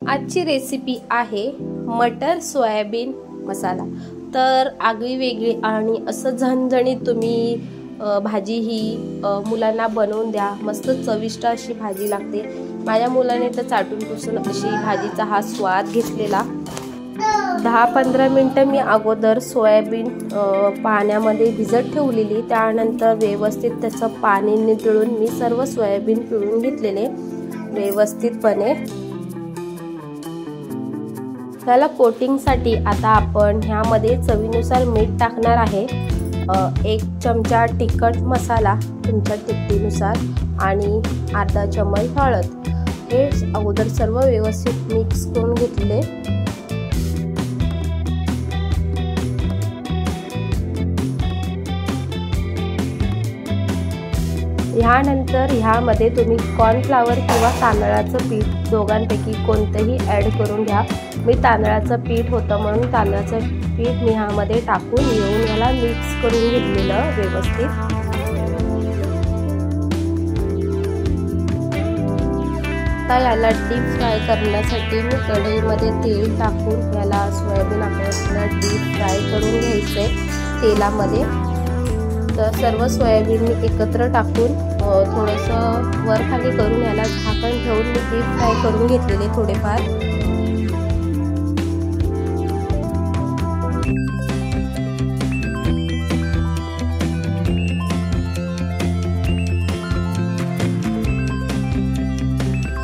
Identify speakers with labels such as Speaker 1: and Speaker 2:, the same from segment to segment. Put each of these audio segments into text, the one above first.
Speaker 1: आजची रेसिपी आहे मटर सोयाबीन मसाला। तर आगळी वेगळी आणि असं झणझणीत तुम्ही भाजी ही मुलांना बनवून द्या। मस्त चविष्ट अशी भाजी लागते। माझ्या मुलाने तर चाटून पुसून अशी भाजीचा हा स्वाद घेतलेला। 10-15 मिनिटं मी अगोदर सोयाबीन पाण्यामध्ये भिजत ठेवलेली, त्यानंतर व्यवस्थित त्याचं पाणी निथळून मी सर्व सोयाबीन पिळून घेतलेले व्यवस्थितपणे। त्याला कोटिंगसाठी आता आपण ह्यामध्ये चवीनुसार मीठ टाकणार आहे, 1 चमचा तिखट मसाला तुमच्या तिखटीनुसार आणि अर्धा चमचा हळद। हे अगोदर सर्व व्यवस्थित मिक्स करून घेतले। ह्यानंतर ह्यामध्ये तुम्ही कॉर्नफ्लॉवर किंवा तांदळाचं पीठ दोघांपैकी कोणतेही ॲड करून घ्या। मी तांदळाचं पीठ होतं म्हणून तांदळाचं पीठ मी ह्यामध्ये टाकून येऊन याला मिक्स करून घेतलेलं व्यवस्थित। आता याला डीप फ्राय करण्यासाठी मी कढईमध्ये तेल टाकून याला सोयाबीन आपल्याला डीप फ्राय करून घ्यायचे तेलामध्ये। तर सर्व सोयाबीन मी एकत्र टाकून थोडंसं वर खाली करून याला झाकण ठेवून मी डीप फ्राय करून घेतलेले थोडेफार।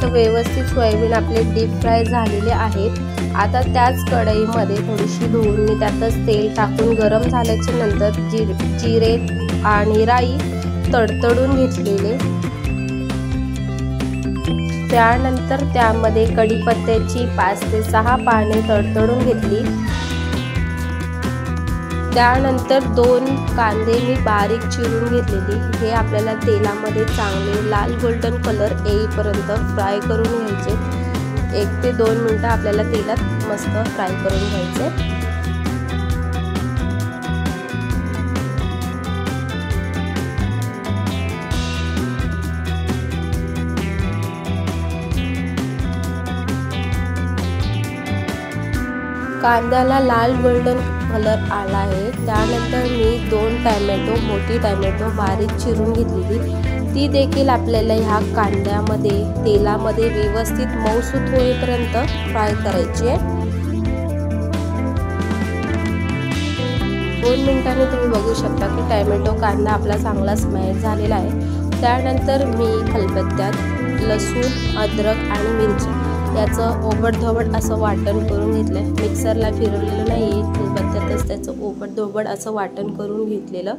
Speaker 1: तर व्यवस्थित सोयाबीन आपले डीप फ्राय झालेले आहेत। आता त्याच कढईमध्ये थोडीशी धुवून मी त्यातच तेल टाकून गरम झाल्याच्या नंतर जिरे आणि राई तडतडून घेतलेले। त्यानंतर त्यामध्ये कढीपत्त्याची 5 ते 6 पाने तडतडून घेतली। त्यानंतर 2 कांदे मी बारीक चिरून घेतलेली। हे आपल्याला तेलामध्ये चांगले लाल गोल्डन कलर येईपर्यंत फ्राय करून घ्यायचे। 1 ते 2 मिनिटं आपल्याला तेलात मस्त फ्राय करून घ्यायचे। कांद्याला लाल गोल्डन कलर आला आहे। त्यानंतर मी 2 टोमॅटो मोठी टोमॅटो बारीक चिरून घेतलेली, ती देखील आपल्याला ह्या कांद्यामध्ये तेलामध्ये व्यवस्थित मऊसूत होईपर्यंत फ्राय करायची आहे। 2 मिनिटांनी तुम्ही बघू शकता की टोमॅटो कांदा आपला चांगला स्मॅश झालेला आहे। त्यानंतर मी खलबत्त्यात लसूण, अद्रक आणि मिरची याचं ओबडधोबड असं वाटण करून घेतलं। मिक्सरला फिरवलेलं नाही आहे, खलबत्त्यातच त्याचं ओबडधोबड असं वाटण करून घेतलेलं।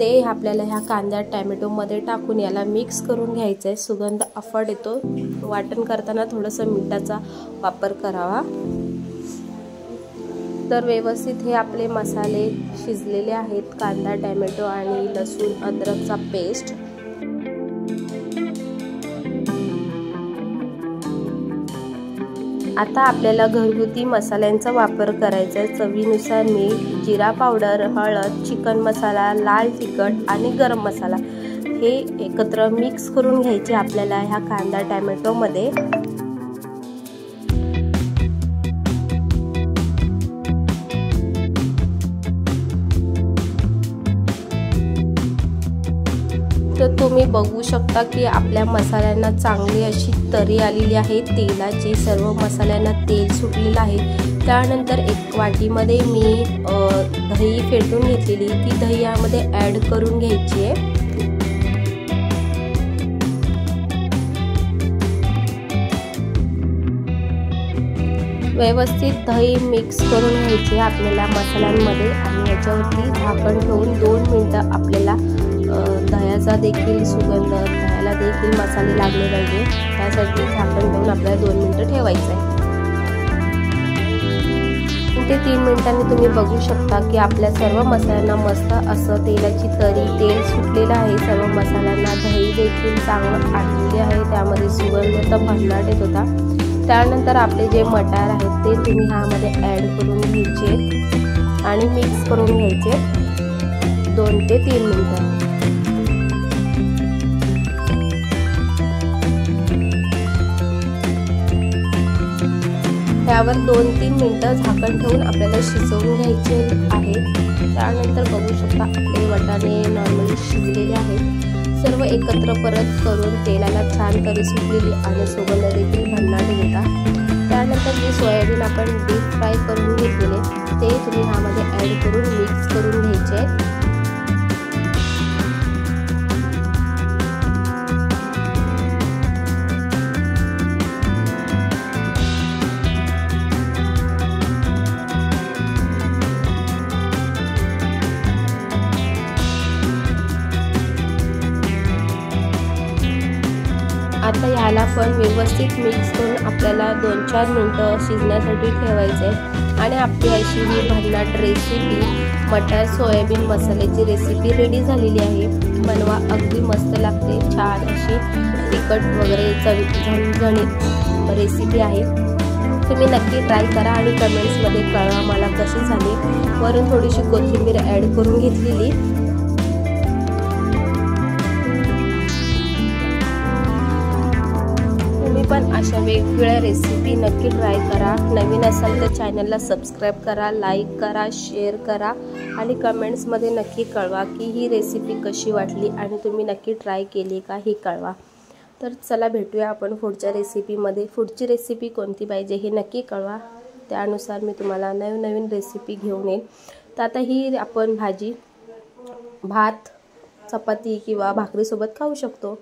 Speaker 1: ते आपल्याला ह्या कांद्या टोमॅटोमध्ये टाकून याला मिक्स करून घ्यायचं आहे। सुगंध अफाट येतो। वाटण करताना थोडंसं मिठाचा वापर करावा। तर व्यवस्थित हे आपले मसाले शिजलेले आहेत, कांदा टोमॅटो आणि लसूण अद्रकचा पेस्ट। आता आपल्याला घरगुती मसाल्यांचा वापर करायचा आहे। चवीनुसार मीठ, जिरा पावडर, हळद, चिकन मसाला, लाल तिखट आणि गरम मसाला हे एकत्र मिक्स करून घ्यायचे आपल्याला ह्या कांदा टोमॅटोमध्ये। तर तुम्ही बघू शकता की आपल्या मसाल्यांना चांगली अशी तरी आलेली आहे। तेलाची सर्व मसाल्यांना तेल सुटलेलं आहे। त्यानंतर 1 वाटीमध्ये मी दही फेटून घेतलेली, ती दही यामध्ये ॲड करून घ्यायची आहे। व्यवस्थित दही मिक्स करून घ्यायची आपल्याला मसाल्यांमध्ये आणि याच्यावरती झाकण ठेवून 2 मिनिटं आपल्याला दह्याचा देखील सुगंध, दह्याला देखील मसाले लागले पाहिजे, त्यासाठी झाकण ठेवून आपल्याला 2 मिनिटं ठेवायचं आहे। ते 3 मिनिटांनी तुम्ही बघू शकता की आपल्या सर्व मसाल्यांना मस्त असं तेलाची तरी, तेल सुटलेलं आहे। सर्व मसाल्यांना दही देखील चांगलं आटलेले आहे, त्यामध्ये सुगंध तर भन्नाट येत होता। त्यानंतर आपले जे मटार आहेत ते तुम्ही ह्यामध्ये ॲड करून घ्यायचे आणि मिक्स करून घ्यायचे 2 ते 3 मिनिटं। यावर 2-3 मिनिटं झाकण ठेवून आपल्याला शिजवून घ्यायचे आहे। त्यानंतर बघू शकता आपले वाटाणे नॉर्मली शिजलेले आहेत। सर्व एकत्र परत करून तेलाला छान तरी सुटलेली आणि सुगंध देखील भन्नाट येतात। त्यानंतर जे सोयाबीन आपण डीप फ्राय करून घेतलेले ते तुम्ही ह्यामध्ये ॲड करून मिक्स करून घ्यायचे। आता याला पण व्यवस्थित मिक्स करून आपल्याला 2-4 मिनिटं शिजण्यासाठी ठेवायचे आहे आणि आपली अशी ही भन्नाट रेसिपी मटर सोयाबीन मसाल्याची रेसिपी रेडी झालेली आहे। बनवा, अगदी मस्त लागते, छान अशी तिखट वगैरे झणझणीत रेसिपी आहे। तुम्ही नक्की ट्राय करा आणि कमेंट्समध्ये कळवा मला कशी झाली। वरून थोडीशी कोथिंबीर ॲड करून घेतलेली। पण अशा वेगवेगळ्या रेसिपी नक्की ट्राय करा। नवीन असाल तर चॅनलला सबस्क्राईब करा, लाईक करा, शेअर करा आणि कमेंट्समध्ये नक्की कळवा की ही रेसिपी कशी वाटली आणि तुम्ही नक्की ट्राय केली का हे कळवा। तर चला भेटूया आपण पुढच्या रेसिपीमध्ये। पुढची रेसिपी कोणती पाहिजे हे नक्की कळवा, त्यानुसार मी तुम्हाला नवीन रेसिपी घेऊन येईल। तर आता ही आपण भाजी भात चपाती किंवा भाकरीसोबत खाऊ शकतो।